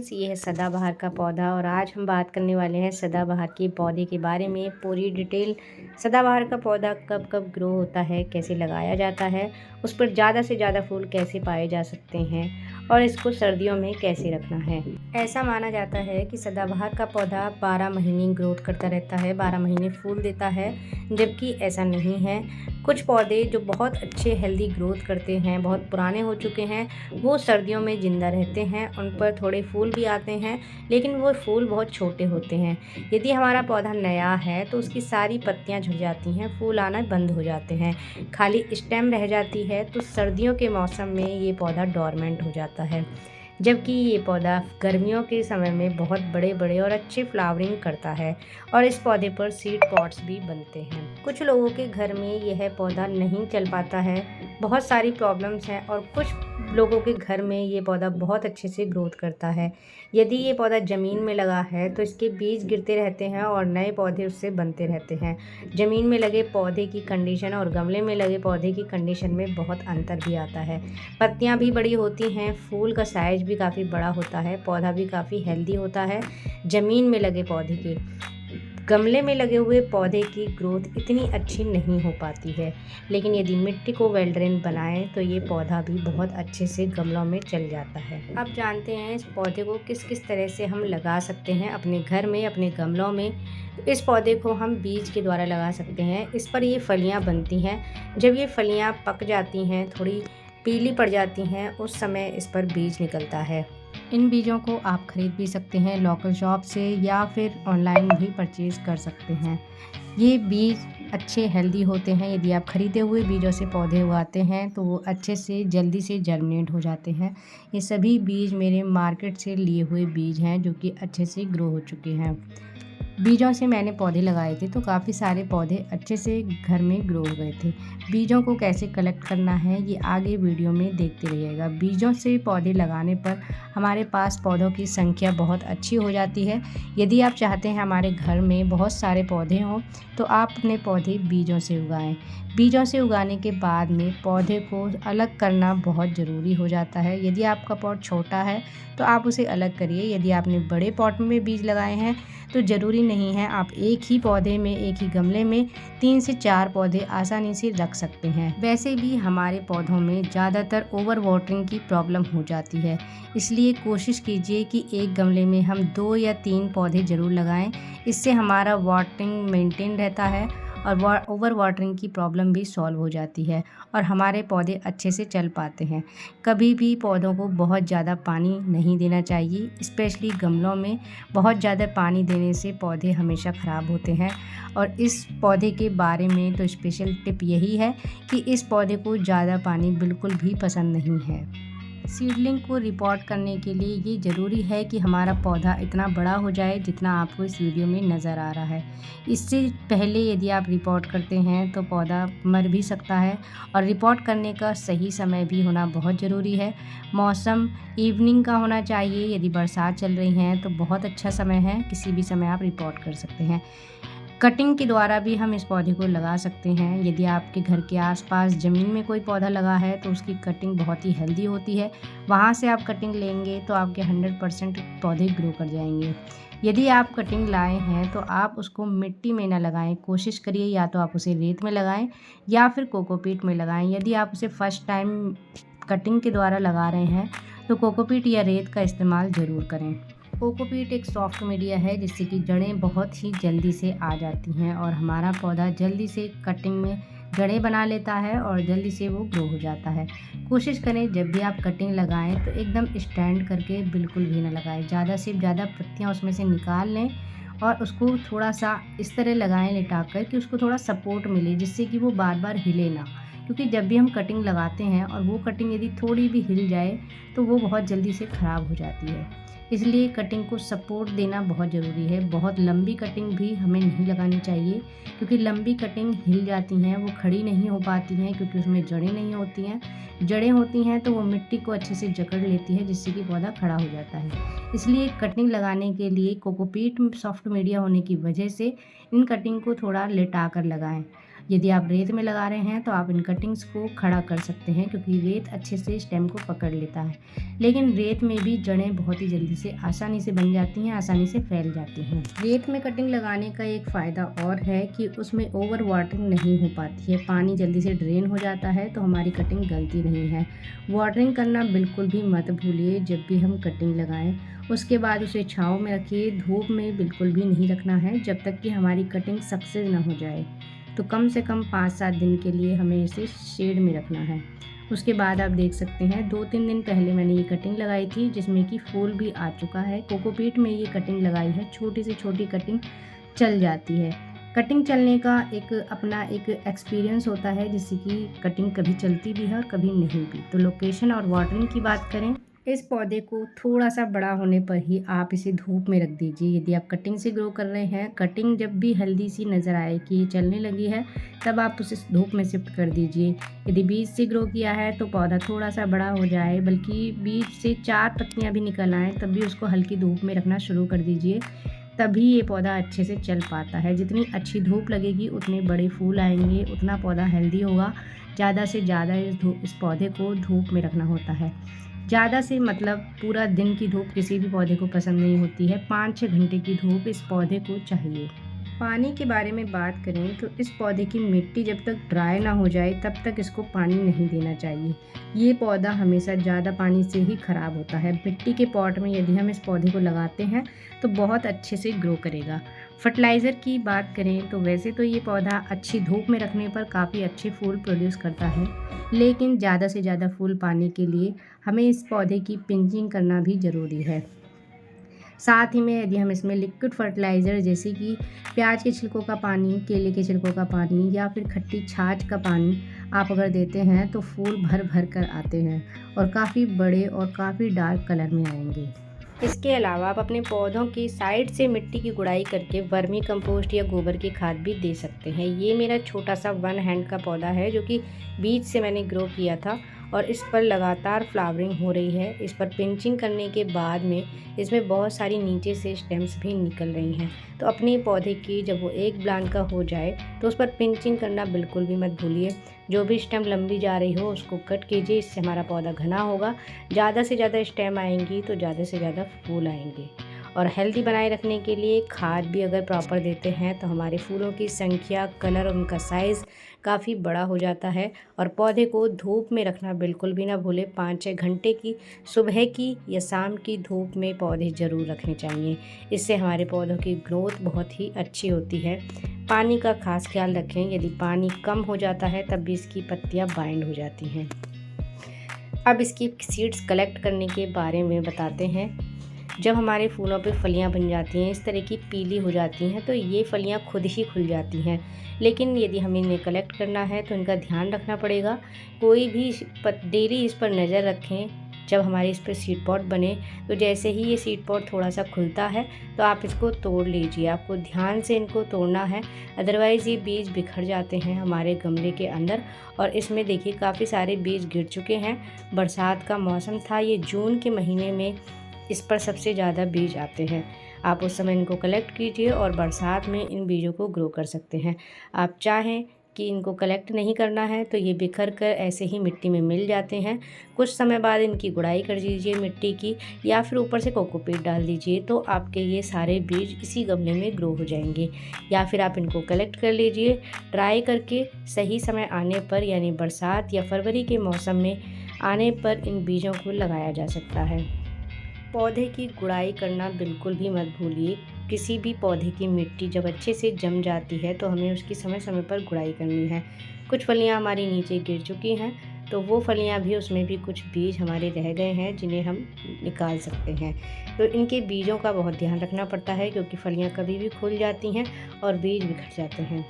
Friends, ये है सदाबहार का पौधा और आज हम बात करने वाले हैं सदाबहार के पौधे के बारे में पूरी डिटेल। सदाबहार का पौधा कब कब ग्रो होता है, कैसे लगाया जाता है, उस पर ज़्यादा से ज़्यादा फूल कैसे पाए जा सकते हैं और इसको सर्दियों में कैसे रखना है। ऐसा माना जाता है कि सदाबहार का पौधा 12 महीने ग्रोथ करता रहता है, 12 महीने फूल देता है, जबकि ऐसा नहीं है। कुछ पौधे जो बहुत अच्छे हेल्दी ग्रोथ करते हैं, बहुत पुराने हो चुके हैं, वो सर्दियों में ज़िंदा रहते हैं, उन पर थोड़े फूल भी आते हैं, लेकिन वो फूल बहुत छोटे होते हैं। यदि हमारा पौधा नया है तो उसकी सारी पत्तियां झड़ जाती हैं, फूल आना बंद हो जाते हैं, खाली स्टेम रह जाती है। तो सर्दियों के मौसम में ये पौधा डोरमेंट हो जाता है, जबकि ये पौधा गर्मियों के समय में बहुत बड़े बड़े और अच्छे फ्लावरिंग करता है और इस पौधे पर सीड पॉट्स भी बनते हैं। कुछ लोगों के घर में यह पौधा नहीं चल पाता है, बहुत सारी प्रॉब्लम्स हैं, और कुछ लोगों के घर में ये पौधा बहुत अच्छे से ग्रोथ करता है। यदि ये पौधा ज़मीन में लगा है तो इसके बीज गिरते रहते हैं और नए पौधे उससे बनते रहते हैं। ज़मीन में लगे पौधे की कंडीशन और गमले में लगे पौधे की कंडीशन में बहुत अंतर भी आता है। पत्तियां भी बड़ी होती हैं, फूल का साइज भी काफ़ी बड़ा होता है, पौधा भी काफ़ी हेल्दी होता है। ज़मीन में लगे पौधे के गमले में लगे हुए पौधे की ग्रोथ इतनी अच्छी नहीं हो पाती है, लेकिन यदि मिट्टी को वेल ड्रेन बनाएं तो ये पौधा भी बहुत अच्छे से गमलों में चल जाता है। अब जानते हैं इस पौधे को किस किस तरह से हम लगा सकते हैं अपने घर में, अपने गमलों में। तो इस पौधे को हम बीज के द्वारा लगा सकते हैं। इस पर ये फलियां बनती हैं, जब ये फलियां पक जाती हैं, थोड़ी पीली पड़ जाती हैं, उस समय इस पर बीज निकलता है। इन बीजों को आप खरीद भी सकते हैं लोकल शॉप से, या फिर ऑनलाइन भी परचेज़ कर सकते हैं। ये बीज अच्छे हेल्दी होते हैं। यदि आप खरीदे हुए बीजों से पौधे उगाते हैं तो वो अच्छे से जल्दी से जर्मिनेट हो जाते हैं। ये सभी बीज मेरे मार्केट से लिए हुए बीज हैं, जो कि अच्छे से ग्रो हो चुके हैं। बीजों से मैंने पौधे लगाए थे तो काफ़ी सारे पौधे अच्छे से घर में ग्रो हो गए थे। बीजों को कैसे कलेक्ट करना है ये आगे वीडियो में देखते रहिएगा। बीजों से पौधे लगाने पर हमारे पास पौधों की संख्या बहुत अच्छी हो जाती है। यदि आप चाहते हैं हमारे घर में बहुत सारे पौधे हों तो आप अपने पौधे बीजों से उगाएं। बीजों से उगाने के बाद में पौधे को अलग करना बहुत ज़रूरी हो जाता है। यदि आपका पॉट छोटा है तो आप उसे अलग करिए। यदि आपने बड़े पॉट में बीज लगाए हैं तो ज़रूरी नहीं है, आप एक ही पौधे में, एक ही गमले में 3 से 4 पौधे आसानी से रख सकते हैं। वैसे भी हमारे पौधों में ज़्यादातर ओवर वाटरिंग की प्रॉब्लम हो जाती है, इसलिए कोशिश कीजिए कि एक गमले में हम 2 या 3 पौधे ज़रूर लगाएं। इससे हमारा वाटरिंग मेंटेन रहता है और ओवर वाटरिंग की प्रॉब्लम भी सॉल्व हो जाती है और हमारे पौधे अच्छे से चल पाते हैं। कभी भी पौधों को बहुत ज़्यादा पानी नहीं देना चाहिए, स्पेशली गमलों में बहुत ज़्यादा पानी देने से पौधे हमेशा ख़राब होते हैं। और इस पौधे के बारे में तो स्पेशल टिप यही है कि इस पौधे को ज़्यादा पानी बिल्कुल भी पसंद नहीं है। सीडलिंग को रिपोर्ट करने के लिए ये ज़रूरी है कि हमारा पौधा इतना बड़ा हो जाए जितना आपको इस वीडियो में नज़र आ रहा है। इससे पहले यदि आप रिपोर्ट करते हैं तो पौधा मर भी सकता है, और रिपोर्ट करने का सही समय भी होना बहुत ज़रूरी है। मौसम इवनिंग का होना चाहिए। यदि बरसात चल रही है तो बहुत अच्छा समय है, किसी भी समय आप रिपोर्ट कर सकते हैं। कटिंग के द्वारा भी हम इस पौधे को लगा सकते हैं। यदि आपके घर के आसपास ज़मीन में कोई पौधा लगा है तो उसकी कटिंग बहुत ही हेल्दी होती है, वहाँ से आप कटिंग लेंगे तो आपके 100% पौधे ग्रो कर जाएंगे। यदि आप कटिंग लाए हैं तो आप उसको मिट्टी में ना लगाएं, कोशिश करिए या तो आप उसे रेत में लगाएं या फिर कोकोपीट में लगाएं। यदि आप उसे फर्स्ट टाइम कटिंग के द्वारा लगा रहे हैं तो कोकोपीट या रेत का इस्तेमाल ज़रूर करें। कोकोपीट एक सॉफ्ट मीडिया है जिससे कि जड़ें बहुत ही जल्दी से आ जाती हैं और हमारा पौधा जल्दी से कटिंग में जड़ें बना लेता है और जल्दी से वो ग्रो हो जाता है। कोशिश करें जब भी आप कटिंग लगाएं तो एकदम स्टैंड करके बिल्कुल भी ना लगाएं। ज़्यादा से ज़्यादा पत्तियां उसमें से निकाल लें और उसको थोड़ा सा इस तरह लगाएं लिटा कर कि उसको थोड़ा सपोर्ट मिले, जिससे कि वो बार बार हिले ना। क्योंकि जब भी हम कटिंग लगाते हैं और वो कटिंग यदि थोड़ी भी हिल जाए तो वो बहुत जल्दी से ख़राब हो जाती है। इसलिए कटिंग को सपोर्ट देना बहुत ज़रूरी है। बहुत लंबी कटिंग भी हमें नहीं लगानी चाहिए, क्योंकि लंबी कटिंग हिल जाती हैं, वो खड़ी नहीं हो पाती हैं, क्योंकि उसमें जड़ें नहीं होती हैं। जड़ें होती हैं तो वो मिट्टी को अच्छे से जकड़ लेती है, जिससे कि पौधा खड़ा हो जाता है। इसलिए कटिंग लगाने के लिए कोकोपीट सॉफ्ट मीडिया होने की वजह से इन कटिंग को थोड़ा लेटा कर लगाएं। यदि आप रेत में लगा रहे हैं तो आप इन कटिंग्स को खड़ा कर सकते हैं, क्योंकि रेत अच्छे से स्टेम को पकड़ लेता है। लेकिन रेत में भी जड़ें बहुत ही जल्दी से आसानी से बन जाती हैं, आसानी से फैल जाती हैं। रेत में कटिंग लगाने का एक फ़ायदा और है कि उसमें ओवर वाटरिंग नहीं हो पाती है, पानी जल्दी से ड्रेन हो जाता है, तो हमारी कटिंग गलती नहीं है। वाटरिंग करना बिल्कुल भी मत भूलिए जब भी हम कटिंग लगाएं। उसके बाद उसे छाँव में रखिए, धूप में बिल्कुल भी नहीं रखना है जब तक कि हमारी कटिंग सक्सेस ना हो जाए। तो कम से कम 5-7 दिन के लिए हमें इसे शेड में रखना है। उसके बाद आप देख सकते हैं 2-3 दिन पहले मैंने ये कटिंग लगाई थी, जिसमें कि फूल भी आ चुका है। कोकोपीट में ये कटिंग लगाई है, छोटी से छोटी कटिंग चल जाती है। कटिंग चलने का अपना एक एक्सपीरियंस होता है, जिससे कि कटिंग कभी चलती भी है और कभी नहीं भी। तो लोकेशन और वाटरिंग की बात करें, इस पौधे को थोड़ा सा बड़ा होने पर ही आप इसे धूप में रख दीजिए। यदि आप कटिंग से ग्रो कर रहे हैं, कटिंग जब भी हल्दी सी नज़र आए कि ये चलने लगी है, तब आप उसे धूप में शिफ्ट कर दीजिए। यदि बीज से ग्रो किया है तो पौधा थोड़ा सा बड़ा हो जाए, बल्कि बीज से 4 पत्तियां भी निकल आएँ, तब भी उसको हल्की धूप में रखना शुरू कर दीजिए। तभी ये पौधा अच्छे से चल पाता है। जितनी अच्छी धूप लगेगी उतने बड़े फूल आएंगे, उतना पौधा हेल्दी होगा। ज़्यादा से ज़्यादा इस पौधे को धूप में रखना होता है। ज़्यादा से मतलब पूरा दिन की धूप किसी भी पौधे को पसंद नहीं होती है, 5-6 घंटे की धूप इस पौधे को चाहिए। पानी के बारे में बात करें तो इस पौधे की मिट्टी जब तक ड्राई ना हो जाए तब तक इसको पानी नहीं देना चाहिए। ये पौधा हमेशा ज़्यादा पानी से ही ख़राब होता है। मिट्टी के पॉट में यदि हम इस पौधे को लगाते हैं तो बहुत अच्छे से ग्रो करेगा। फर्टिलाइज़र की बात करें तो वैसे तो ये पौधा अच्छी धूप में रखने पर काफ़ी अच्छे फूल प्रोड्यूस करता है, लेकिन ज़्यादा से ज़्यादा फूल पाने के लिए हमें इस पौधे की पिंचिंग करना भी ज़रूरी है। साथ ही में यदि हम इसमें लिक्विड फर्टिलाइज़र जैसे कि प्याज के छिलकों का पानी, केले के छिलकों का पानी या फिर खट्टी छाछ का पानी आप अगर देते हैं तो फूल भर भर कर आते हैं और काफ़ी बड़े और काफ़ी डार्क कलर में आएंगे। इसके अलावा आप अपने पौधों की साइड से मिट्टी की गुड़ाई करके वर्मी कंपोस्ट या गोबर की खाद भी दे सकते हैं। ये मेरा छोटा सा 1 हैंड का पौधा है, जो कि बीज से मैंने ग्रो किया था और इस पर लगातार फ्लावरिंग हो रही है। इस पर पिंचिंग करने के बाद में इसमें बहुत सारी नीचे से स्टेम्स भी निकल रही हैं। तो अपने पौधे की जब वो एक ब्लांच का हो जाए तो उस पर पिंचिंग करना बिल्कुल भी मत भूलिए। जो भी स्टेम लंबी जा रही हो उसको कट कीजिए, इससे हमारा पौधा घना होगा। ज़्यादा से ज़्यादा स्टेम आएंगी तो ज़्यादा से ज़्यादा फूल आएंगे। और हेल्दी बनाए रखने के लिए खाद भी अगर प्रॉपर देते हैं तो हमारे फूलों की संख्या, कलर, उनका साइज़ काफ़ी बड़ा हो जाता है। और पौधे को धूप में रखना बिल्कुल भी ना भूलें। 5-6 घंटे की सुबह की या शाम की धूप में पौधे ज़रूर रखने चाहिए। इससे हमारे पौधों की ग्रोथ बहुत ही अच्छी होती है। पानी का खास ख्याल रखें, यदि पानी कम हो जाता है तब भी इसकी पत्तियां बाइंड हो जाती हैं। अब इसकी सीड्स कलेक्ट करने के बारे में बताते हैं। जब हमारे फूलों पे फलियां बन जाती हैं, इस तरह की पीली हो जाती हैं, तो ये फलियां खुद ही खुल जाती हैं। लेकिन यदि हमें इन्हें कलेक्ट करना है तो इनका ध्यान रखना पड़ेगा। कोई भी डेली इस पर नज़र रखें। जब हमारे इस पर सीड पॉट बने तो जैसे ही ये सीड पॉट थोड़ा सा खुलता है तो आप इसको तोड़ लीजिए। आपको ध्यान से इनको तोड़ना है, अदरवाइज़ ये बीज बिखर जाते हैं हमारे गमले के अंदर। और इसमें देखिए काफ़ी सारे बीज गिर चुके हैं। बरसात का मौसम था, ये जून के महीने में इस पर सबसे ज़्यादा बीज आते हैं। आप उस समय इनको कलेक्ट कीजिए और बरसात में इन बीजों को ग्रो कर सकते हैं। आप चाहें कि इनको कलेक्ट नहीं करना है तो ये बिखर कर ऐसे ही मिट्टी में मिल जाते हैं। कुछ समय बाद इनकी गुड़ाई कर दीजिए मिट्टी की, या फिर ऊपर से कोकोपीट डाल दीजिए, तो आपके ये सारे बीज इसी गमले में ग्रो हो जाएंगे। या फिर आप इनको कलेक्ट कर लीजिए, ट्राई करके सही समय आने पर यानी बरसात या फरवरी के मौसम में आने पर इन बीजों को लगाया जा सकता है। पौधे की गुड़ाई करना बिल्कुल भी मत भूलिए। किसी भी पौधे की मिट्टी जब अच्छे से जम जाती है तो हमें उसकी समय समय पर गुड़ाई करनी है। कुछ फलियां हमारी नीचे गिर चुकी हैं, तो वो फलियां भी, उसमें भी कुछ बीज हमारे रह गए हैं जिन्हें हम निकाल सकते हैं। तो इनके बीजों का बहुत ध्यान रखना पड़ता है, क्योंकि फलियां कभी भी खुल जाती हैं और बीज बिखर जाते हैं।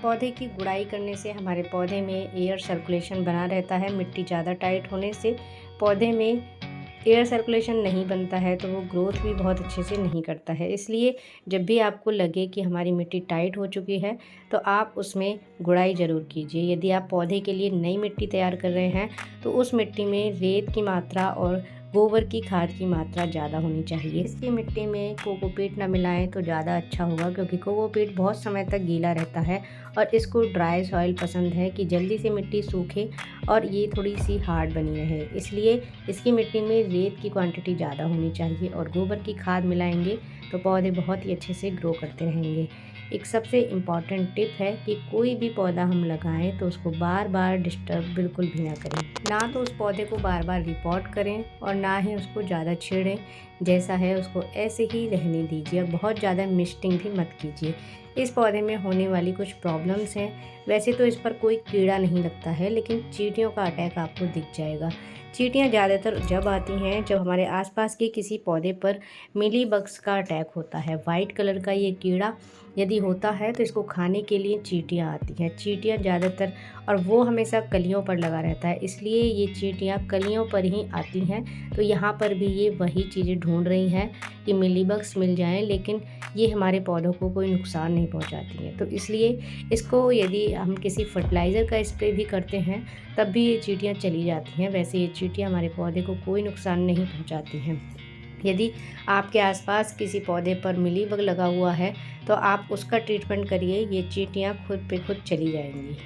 पौधे की गुड़ाई करने से हमारे पौधे में एयर सर्कुलेशन बना रहता है। मिट्टी ज़्यादा टाइट होने से पौधे में एयर सर्कुलेशन नहीं बनता है, तो वो ग्रोथ भी बहुत अच्छे से नहीं करता है। इसलिए जब भी आपको लगे कि हमारी मिट्टी टाइट हो चुकी है तो आप उसमें गुड़ाई ज़रूर कीजिए। यदि आप पौधे के लिए नई मिट्टी तैयार कर रहे हैं तो उस मिट्टी में रेत की मात्रा और गोबर की खाद की मात्रा ज़्यादा होनी चाहिए। इसकी मिट्टी में कोकोपीट ना मिलाएं तो ज़्यादा अच्छा होगा, क्योंकि कोकोपीट बहुत समय तक गीला रहता है और इसको ड्राई सॉइल पसंद है कि जल्दी से मिट्टी सूखे और ये थोड़ी सी हार्ड बनी रहे। इसलिए इसकी मिट्टी में रेत की क्वांटिटी ज़्यादा होनी चाहिए और गोबर की खाद मिलाएंगे तो पौधे बहुत ही अच्छे से ग्रो करते रहेंगे। एक सबसे इम्पॉर्टेंट टिप है कि कोई भी पौधा हम लगाएं तो उसको बार बार डिस्टर्ब बिल्कुल भी ना करें। ना तो उस पौधे को बार बार रिपोर्ट करें और ना ही उसको ज़्यादा छेड़ें। जैसा है उसको ऐसे ही रहने दीजिए और बहुत ज़्यादा मिस्टिंग भी मत कीजिए। इस पौधे में होने वाली कुछ प्रॉब्लम्स हैं। वैसे तो इस पर कोई कीड़ा नहीं लगता है, लेकिन चींटियों का अटैक आपको दिख जाएगा। चींटियाँ ज़्यादातर जब आती हैं जब हमारे आसपास के किसी पौधे पर मिली बग्स का अटैक होता है। वाइट कलर का ये कीड़ा यदि होता है तो इसको खाने के लिए चींटियाँ आती हैं। चींटियाँ ज़्यादातर, और वो हमेशा कलियों पर लगा रहता है, इसलिए ये चींटियाँ कलियों पर ही आती हैं। तो यहाँ पर भी ये वही चीज़ें ढूंढ रही हैं कि मिली बग्स मिल जाएं, लेकिन ये हमारे पौधों को कोई नुकसान नहीं पहुँचाती हैं। तो इसलिए इसको यदि हम किसी फर्टिलाइज़र का स्प्रे भी करते हैं तब भी ये चींटियाँ चली जाती हैं। वैसे ये चींटियाँ हमारे पौधे को कोई नुकसान नहीं पहुँचाती हैं। यदि आपके आसपास किसी पौधे पर मिलीबग लगा हुआ है तो आप उसका ट्रीटमेंट करिए, ये चींटियाँ खुद पे खुद चली जाएंगी।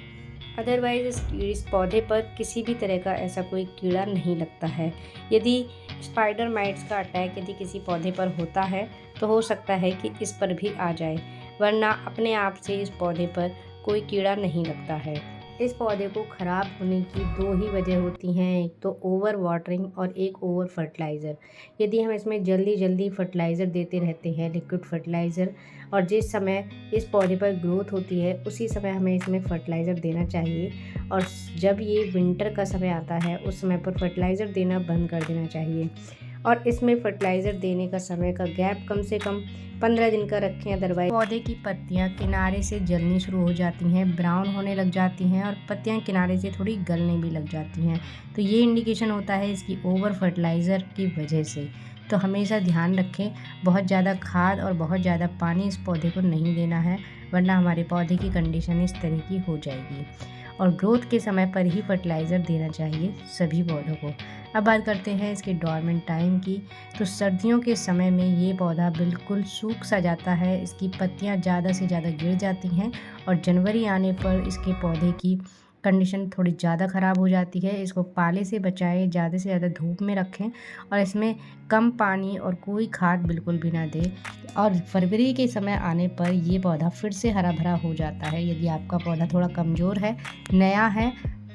अदरवाइज़ इस पौधे पर किसी भी तरह का ऐसा कोई कीड़ा नहीं लगता है। यदि स्पाइडर माइट्स का अटैक यदि किसी पौधे पर होता है तो हो सकता है कि इस पर भी आ जाए, वरना अपने आप से इस पौधे पर कोई कीड़ा नहीं लगता है। इस पौधे को ख़राब होने की दो ही वजह होती हैं, एक तो ओवर वाटरिंग और एक ओवर फर्टिलाइज़र। यदि हम इसमें जल्दी जल्दी फर्टिलाइज़र देते रहते हैं, लिक्विड फर्टिलाइज़र, और जिस समय इस पौधे पर ग्रोथ होती है उसी समय हमें इसमें फर्टिलाइज़र देना चाहिए। और जब ये विंटर का समय आता है उस समय पर फर्टिलाइज़र देना बंद कर देना चाहिए। और इसमें फर्टिलाइज़र देने का समय का गैप कम से कम 15 दिन का रखें। अदरवाइज पौधे की पत्तियां किनारे से जलनी शुरू हो जाती हैं, ब्राउन होने लग जाती हैं और पत्तियां किनारे से थोड़ी गलने भी लग जाती हैं। तो ये इंडिकेशन होता है इसकी ओवर फर्टिलाइज़र की वजह से। तो हमेशा ध्यान रखें, बहुत ज़्यादा खाद और बहुत ज़्यादा पानी इस पौधे को नहीं देना है, वरना हमारे पौधे की कंडीशन इस तरह की हो जाएगी। और ग्रोथ के समय पर ही फर्टिलाइज़र देना चाहिए सभी पौधों को। अब बात करते हैं इसके डोरमेंट टाइम की। तो सर्दियों के समय में ये पौधा बिल्कुल सूख सा जाता है, इसकी पत्तियां ज़्यादा से ज़्यादा गिर जाती हैं और जनवरी आने पर इसके पौधे की कंडीशन थोड़ी ज़्यादा ख़राब हो जाती है। इसको पाले से बचाएं, ज़्यादा से ज़्यादा धूप में रखें और इसमें कम पानी और कोई खाद बिल्कुल भी ना दें। और फरवरी के समय आने पर ये पौधा फिर से हरा भरा हो जाता है। यदि आपका पौधा थोड़ा कमज़ोर है, नया है,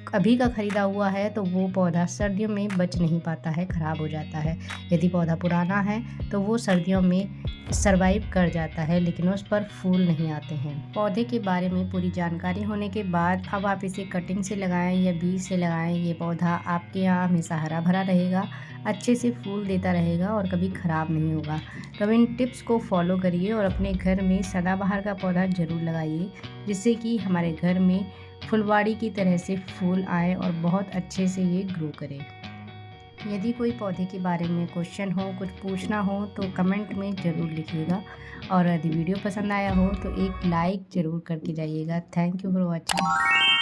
अभी का ख़रीदा हुआ है, तो वो पौधा सर्दियों में बच नहीं पाता है, ख़राब हो जाता है। यदि पौधा पुराना है तो वो सर्दियों में सर्वाइव कर जाता है, लेकिन उस पर फूल नहीं आते हैं। पौधे के बारे में पूरी जानकारी होने के बाद अब आप इसे कटिंग से लगाएं या बीज से लगाएं, ये पौधा आपके यहाँ हमेशा हरा भरा रहेगा, अच्छे से फूल देता रहेगा और कभी ख़राब नहीं होगा। तो इन टिप्स को फॉलो करिए और अपने घर में सदाबहार का पौधा ज़रूर लगाइए, जिससे कि हमारे घर में फुलवाड़ी की तरह से फूल आए और बहुत अच्छे से ये ग्रो करे। यदि कोई पौधे के बारे में क्वेश्चन हो, कुछ पूछना हो तो कमेंट में ज़रूर लिखिएगा। और यदि वीडियो पसंद आया हो तो एक लाइक ज़रूर करके जाइएगा। Thank you for watching.